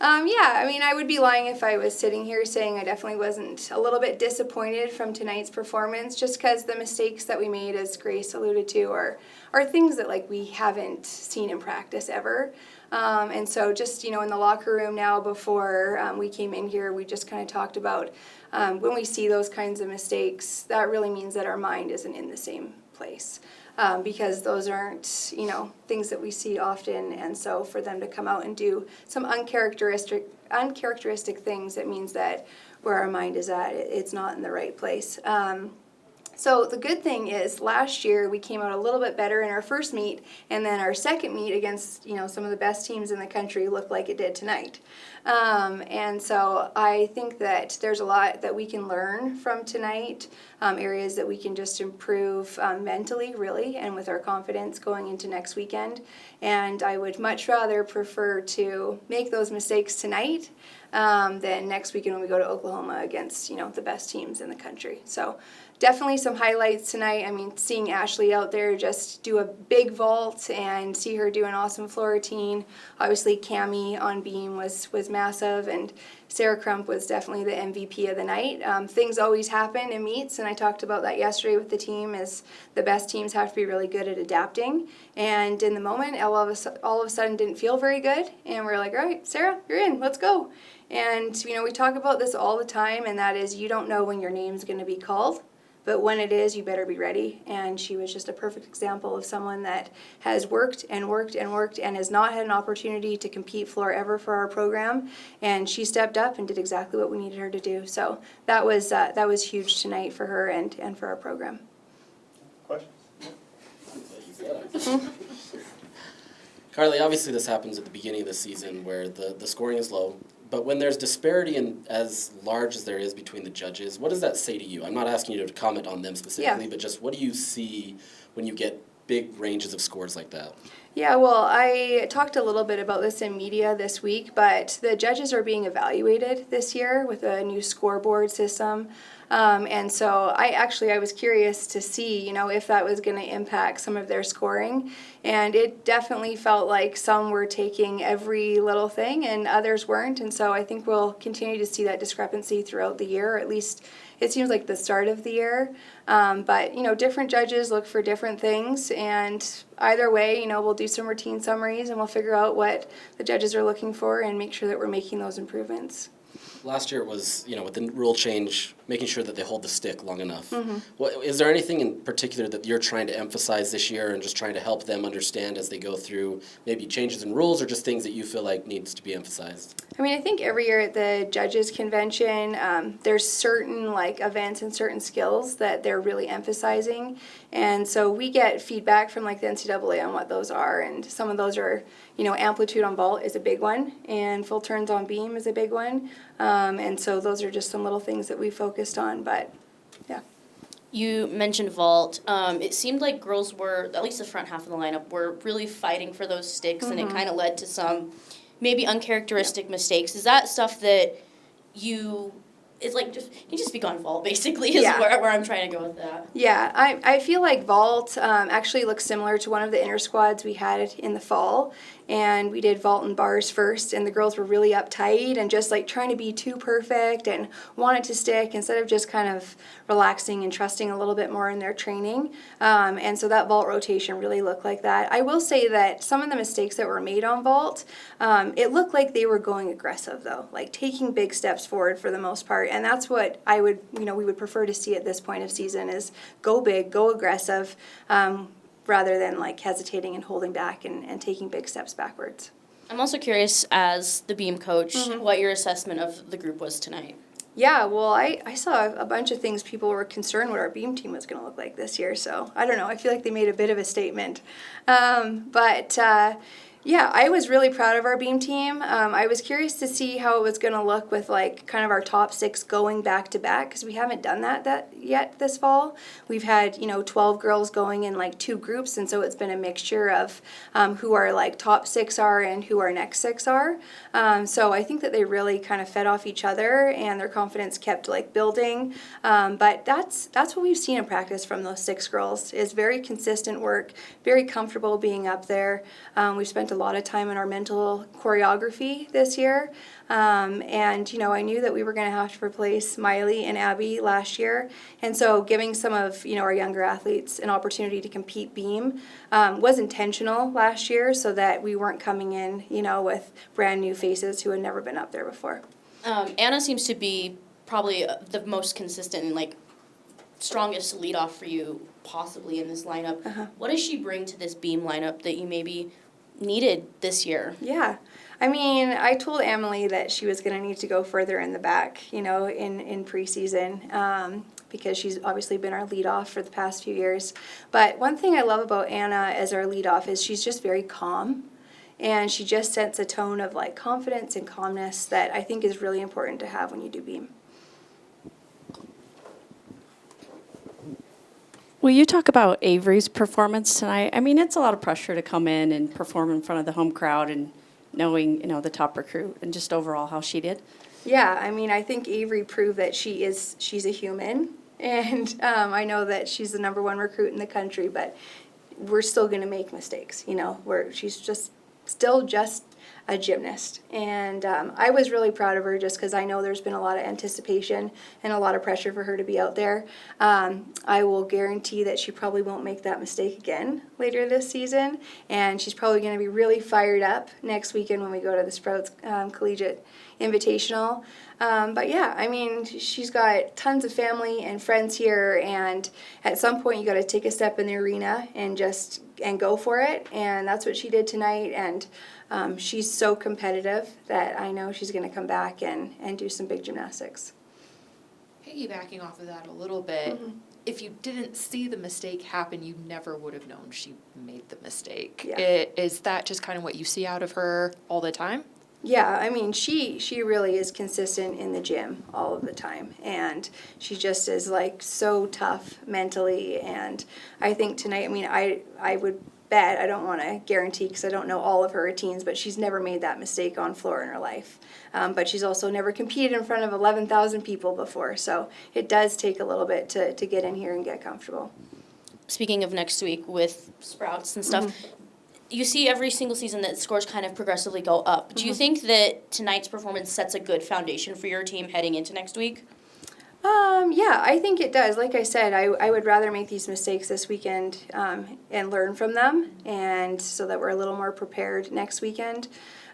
Yeah, I mean, I would be lying if I was sitting here saying I definitely wasn't a little bit disappointed from tonight's performance, just because the mistakes that we made, as Grace alluded to, are things that like we haven't seen in practice ever. And so just, in the locker room now before we came in here, we just kind of talked about when we see those kinds of mistakes, that really means that our mind isn't in the same place. Because those aren't, things that we see often, and so for them to come out and do some uncharacteristic things, it means that where our mind is at, it's not in the right place. So the good thing is last year we came out a little bit better in our first meet, and then our second meet against some of the best teams in the country looked like it did tonight. And so I think that there's a lot that we can learn from tonight, areas that we can just improve mentally, really, and with our confidence going into next weekend. And I would much rather prefer to make those mistakes tonight than next weekend when we go to Oklahoma against the best teams in the country. So definitely some highlights tonight. I mean, seeing Ashley out there just do a big vault and see her do an awesome floor routine. Obviously, Cammie on beam was massive, and Sarah Crump was definitely the MVP of the night. Things always happen in meets, and I talked about that yesterday with the team, is the best teams have to be really good at adapting. And in the moment, all of a sudden didn't feel very good, and we're like, all right, Sarah, you're in, let's go. And, we talk about this all the time, and that is you don't know when your name's going to be called. But when it is, you better be ready. And she was just a perfect example of someone that has worked and worked and worked and has not had an opportunity to compete floor ever for our program. And she stepped up and did exactly what we needed her to do. So that was huge tonight for her and for our program. Questions? Carly, obviously this happens at the beginning of the season where the scoring is low. But when there's disparity as large as there is between the judges, what does that say to you? I'm not asking you to comment on them specifically, but just what do you see when you get big ranges of scores like that? Yeah, well, I talked a little bit about this in media this week, but the judges are being evaluated this year with a new scoreboard system. And so I was curious to see, if that was going to impact some of their scoring. And it definitely felt like some were taking every little thing and others weren't. And so I think we'll continue to see that discrepancy throughout the year, or at least it seems like the start of the year. But, different judges look for different things. And either way, we'll do some routine summaries and we'll figure out what the judges are looking for and make sure that we're making those improvements. Last year it was, with the rule change, making sure that they hold the stick long enough. Mm-hmm. Well, is there anything in particular that you're trying to emphasize this year and just trying to help them understand as they go through maybe changes in rules or just things that you feel like needs to be emphasized? I mean, I think every year at the judges convention, there's certain events and certain skills that they're really emphasizing. And so we get feedback from the NCAA on what those are. And some of those are, amplitude on vault is a big one, and full turns on beam is a big one. And so those are just some little things that we focused on, but yeah. You mentioned vault. It seemed like girls were, at least the front half of the lineup, were really fighting for those sticks, and it kind of led to some maybe uncharacteristic mistakes. Is that stuff that you just speak on vault, basically, is where I'm trying to go with that. Yeah, I feel like vault actually looks similar to one of the inter squads we had in the fall. And we did vault and bars first, and the girls were really uptight and just trying to be too perfect and want it to stick instead of just kind of relaxing and trusting a little bit more in their training. And so that vault rotation really looked like that. I will say that some of the mistakes that were made on vault, it looked like they were going aggressive though, taking big steps forward for the most part. And that's what we would prefer to see at this point of season is go big, go aggressive. Rather than hesitating and holding back and taking big steps backwards. I'm also curious, as the beam coach, what your assessment of the group was tonight. Yeah, well, I saw a bunch of things people were concerned what our beam team was going to look like this year, so I don't know. I feel like they made a bit of a statement. Yeah, I was really proud of our beam team. I was curious to see how it was going to look with kind of our top 6 going back to back, because we haven't done that yet this fall. We've had 12 girls going in 2 groups, and so it's been a mixture of who our top 6 are and who our next 6 are. So I think that they really kind of fed off each other, and their confidence kept building. But that's what we've seen in practice from those 6 girls is very consistent work, very comfortable being up there. We've spent a lot of time in our mental choreography this year. And, you know, I knew that we were going to have to replace Miley and Abby last year. And so giving some of, you know, our younger athletes an opportunity to compete beam was intentional last year so that we weren't coming in, you know, with brand new faces who had never been up there before. Anna seems to be probably the most consistent and, like, strongest leadoff for you possibly in this lineup. What does she bring to this beam lineup that you maybe needed this year? Yeah. I mean, I told Emily that she was going to need to go further in the back, you know, in preseason, because she's obviously been our leadoff for the past few years. But one thing I love about Anna as our leadoff is she's just very calm. And she just sets a tone of, like, confidence and calmness that I think is really important to have when you do beam. Will you talk about Avery's performance tonight? I mean, it's a lot of pressure to come in and perform in front of the home crowd and knowing, you know, the top recruit and just overall how she did. Yeah, I mean, I think Avery proved that she's a human. And I know that she's the #1 recruit in the country, but we're still going to make mistakes, you know, she's just still just a gymnast. And I was really proud of her just because I know there's been a lot of anticipation and a lot of pressure for her to be out there. I will guarantee that she probably won't make that mistake again later this season, and she's probably going to be really fired up next weekend when we go to the Sprouts Collegiate Invitational. But yeah, I mean, she's got tons of family and friends here, and at some point you got to take a step in the arena and go for it, and that's what she did tonight. And she's so competitive that I know she's going to come back and do some big gymnastics. Piggybacking off of that a little bit, if you didn't see the mistake happen, you never would have known she made the mistake. Yeah. Is that just kind of what you see out of her all the time? Yeah, I mean, she really is consistent in the gym all of the time, and she just is, like, so tough mentally. And I think tonight, I mean, I would bet, I don't want to guarantee because I don't know all of her routines, but she's never made that mistake on floor in her life. But she's also never competed in front of 11,000 people before, so it does take a little bit to get in here and get comfortable. Speaking of next week with Sprouts and stuff, you see every single season that scores kind of progressively go up. Do you think that tonight's performance sets a good foundation for your team heading into next week? Yeah, I think it does. Like I said, I would rather make these mistakes this weekend and learn from them, and so that we're a little more prepared next weekend.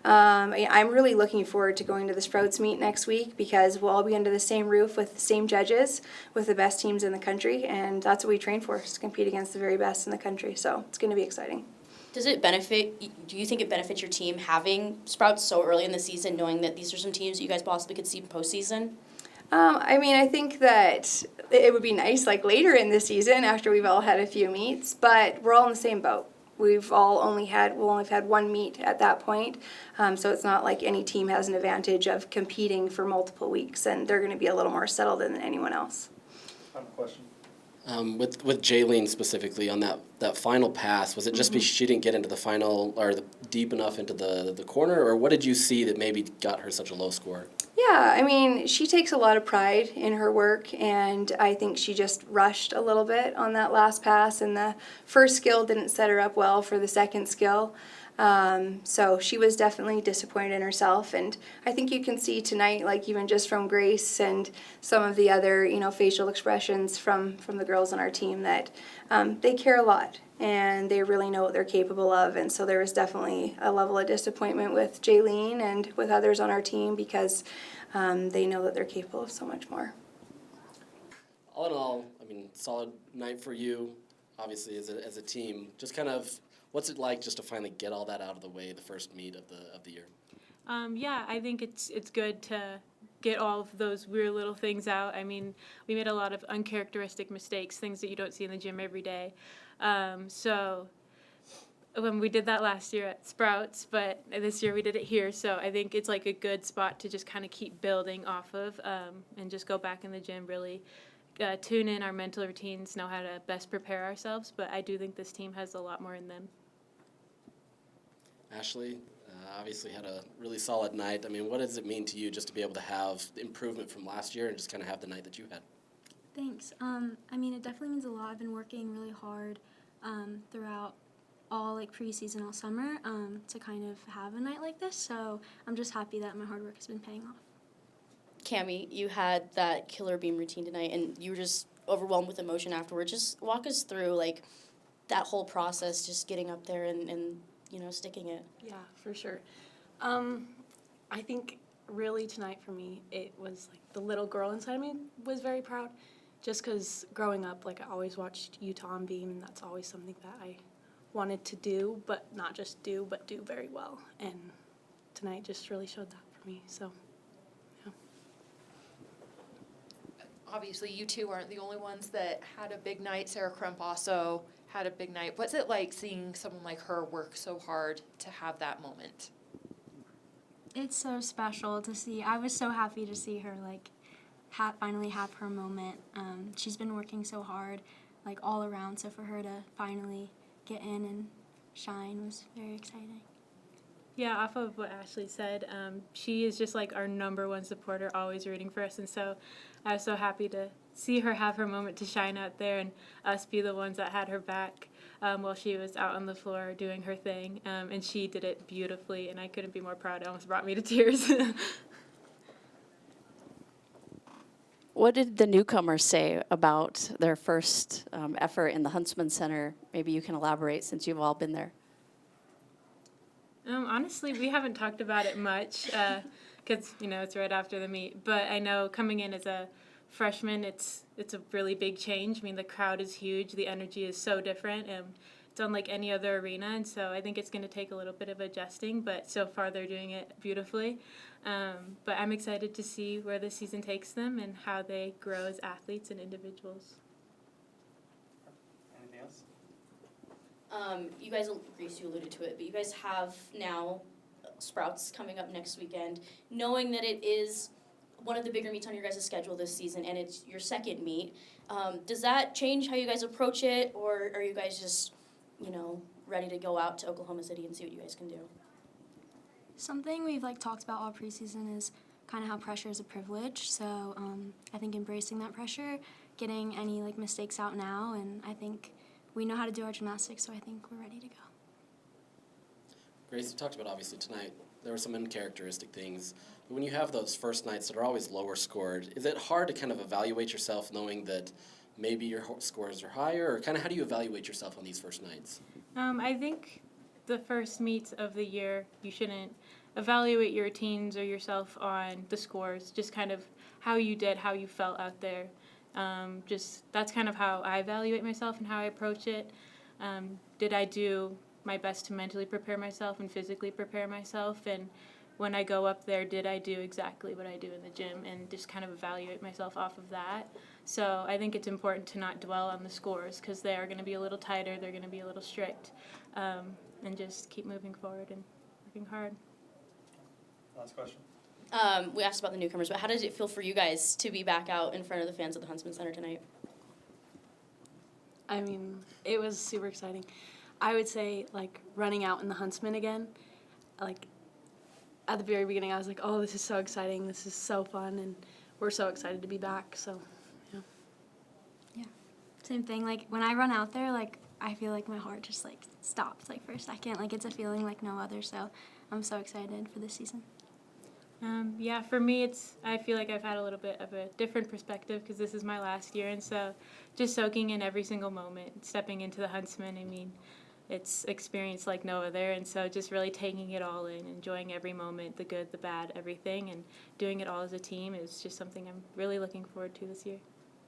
I'm really looking forward to going to the Sprouts meet next week because we'll all be under the same roof with the same judges, with the best teams in the country, and that's what we train for, is to compete against the very best in the country. So it's going to be exciting. Do you think it benefits your team having Sprouts so early in the season, knowing that these are some teams that you guys possibly could see in postseason? I mean, I think that it would be nice, like, later in the season after we've all had a few meets, but we're all in the same boat. We'll only have had one meet at that point, so it's not like any team has an advantage of competing for multiple weeks, and they're going to be a little more settled than anyone else. I have a question. With Jaylene specifically on that final pass, was it just because she didn't get into the final or deep enough into the corner, or what did you see that maybe got her such a low score? Yeah, I mean, she takes a lot of pride in her work, and I think she just rushed a little bit on that last pass, and the first skill didn't set her up well for the second skill. So she was definitely disappointed in herself, and I think you can see tonight, like, even just from Grace and some of the other, you know, facial expressions from the girls on our team that they care a lot and they really know what they're capable of. And so there was definitely a level of disappointment with Jaylene and with others on our team because they know that they're capable of so much more. All in all, I mean, solid night for you, obviously, as a team. Just kind of, what's it like just to finally get all that out of the way, the first meet of the year? Yeah, I think it's good to get all of those weird little things out. I mean, we made a lot of uncharacteristic mistakes, things that you don't see in the gym every day. So when we did that last year at Sprouts, but this year we did it here. So I think it's like a good spot to just kind of keep building off of and just go back in the gym, really tune in our mental routines, know how to best prepare ourselves. But I do think this team has a lot more in them. Ashley, obviously had a really solid night. I mean, what does it mean to you just to be able to have improvement from last year and just kind of have the night that you had? Thanks. I mean, it definitely means a lot. I've been working really hard throughout all like preseason all summer to kind of have a night like this. So I'm just happy that my hard work has been paying off. Cammie, you had that killer beam routine tonight, and you were just overwhelmed with emotion afterward. Just walk us through like that whole process, just getting up there and you know, sticking it. Yeah, for sure. I think really tonight for me, it was like the little girl inside me was very proud. Just because growing up, like I always watched Utah on beam, and that's always something that I wanted to do, but not just do, but do very well. And tonight just really showed that for me. So, yeah. Obviously, you two aren't the only ones that had a big night. Sarah Crump also had a big night. What's it like seeing someone like her work so hard to have that moment? It's so special to see. I was so happy to see her like finally have her moment. She's been working so hard, like all around. So for her to finally get in and shine was very exciting. Yeah, off of what Ashley said, she is just like our number one supporter, always rooting for us. And so I was so happy to see her have her moment to shine out there and us be the ones that had her back while she was out on the floor doing her thing. And she did it beautifully, and I couldn't be more proud. It almost brought me to tears. What did the newcomers say about their first effort in the Huntsman Center? Maybe you can elaborate since you've all been there. Honestly, we haven't talked about it much because, you know, it's right after the meet. But I know coming in as a freshman, it's a really big change. I mean, the crowd is huge. The energy is so different. It's unlike any other arena. And so I think it's going to take a little bit of adjusting. But so far, they're doing it beautifully. But I'm excited to see where the season takes them and how they grow as athletes and individuals. Anything else? You guys, Grace, you alluded to it, but you guys have now Sprouts coming up next weekend. Knowing that it is one of the bigger meets on your guys' schedule this season, and it's your second meet, does that change how you guys approach it, or are you guys just, you know, ready to go out to Oklahoma City and see what you guys can do? Something we've like talked about all preseason is kind of how pressure is a privilege. So I think embracing that pressure, getting any like mistakes out now, and I think we know how to do our gymnastics, so I think we're ready to go. Grace, you talked about obviously tonight, there were some uncharacteristic things. But when you have those first nights that are always lower scored, is it hard to kind of evaluate yourself knowing that maybe your scores are higher? Or kind of how do you evaluate yourself on these first nights? I think the first meets of the year, you shouldn't evaluate your teams or yourself on the scores, just kind of how you did, how you felt out there. Just that's kind of how I evaluate myself and how I approach it. Did I do my best to mentally prepare myself and physically prepare myself? And when I go up there, did I do exactly what I do in the gym, and just kind of evaluate myself off of that? So I think it's important to not dwell on the scores because they are going to be a little tighter, they're going to be a little strict, and just keep moving forward and working hard. Last question. We asked about the newcomers, but how did it feel for you guys to be back out in front of the fans at the Huntsman Center tonight? I mean, it was super exciting. I would say, like, running out in the Huntsman again, like, at the very beginning, I was like, oh, this is so exciting, this is so fun, and we're so excited to be back, so, yeah. Yeah, same thing. Like when I run out there, like I feel like my heart just like stops like for a second. Like it's a feeling like no other. So I'm so excited for this season. Yeah, for me, I feel like I've had a little bit of a different perspective because this is my last year, and so just soaking in every single moment, stepping into the Huntsman, I mean, it's experience like no other, and so just really taking it all in, enjoying every moment, the good, the bad, everything, and doing it all as a team is just something I'm really looking forward to this year.